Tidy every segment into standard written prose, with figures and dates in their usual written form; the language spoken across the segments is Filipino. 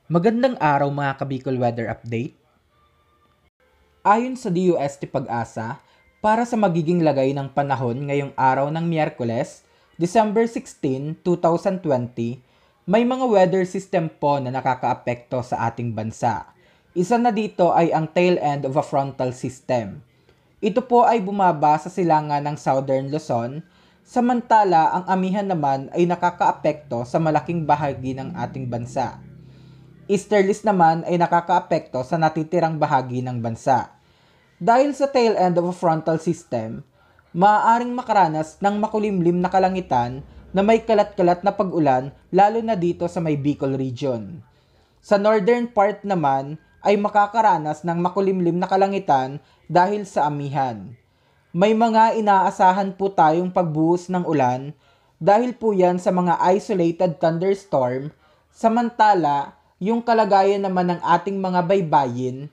Magandang araw mga Kabicol Weather Update. Ayon sa DUST Pag-asa, para sa magiging lagay ng panahon ngayong araw ng Miyerkules, December 16, 2020, may mga weather system po na nakakaapekto sa ating bansa. Isa na dito ay ang tail end of a frontal system. Ito po ay bumaba sa silangan ng Southern Luzon, samantala ang amihan naman ay nakakaapekto sa malaking bahagi ng ating bansa. Easterlies naman ay nakakaapekto sa natitirang bahagi ng bansa. Dahil sa tail end of a frontal system, maaaring makaranas ng makulimlim na kalangitan na may kalat-kalat na pag-ulan lalo na dito sa may Bicol region. Sa northern part naman ay makakaranas ng makulimlim na kalangitan dahil sa amihan. May mga inaasahan po tayong pagbuhos ng ulan dahil po yan sa mga isolated thunderstorm, samantala yung kalagayan naman ng ating mga baybayin,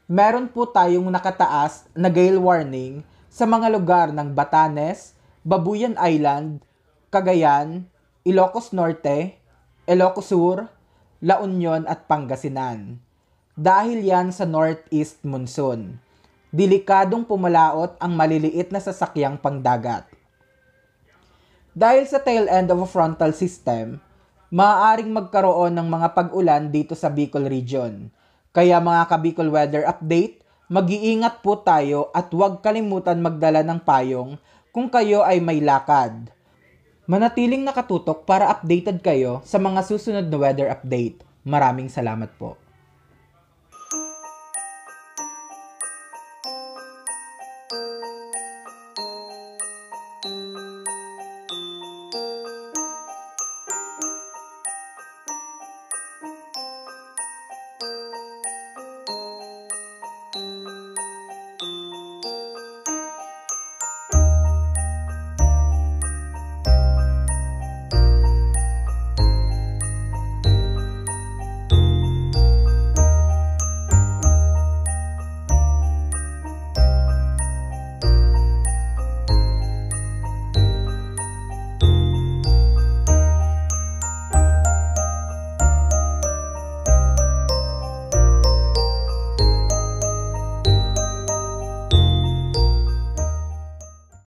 meron po tayong nakataas na gale warning sa mga lugar ng Batanes, Babuyan Island, Cagayan, Ilocos Norte, Ilocos Sur, La Union at Pangasinan. Dahil yan sa northeast monsoon, delikadong pumalaot ang maliliit na sasakyang pangdagat. Dahil sa tail end of a frontal system, maaaring magkaroon ng mga pag-ulan dito sa Bicol region. Kaya mga Kabicol Weather Update, mag-iingat po tayo at huwag kalimutan magdala ng payong kung kayo ay may lakad. Manatiling nakatutok para updated kayo sa mga susunod na weather update. Maraming salamat po.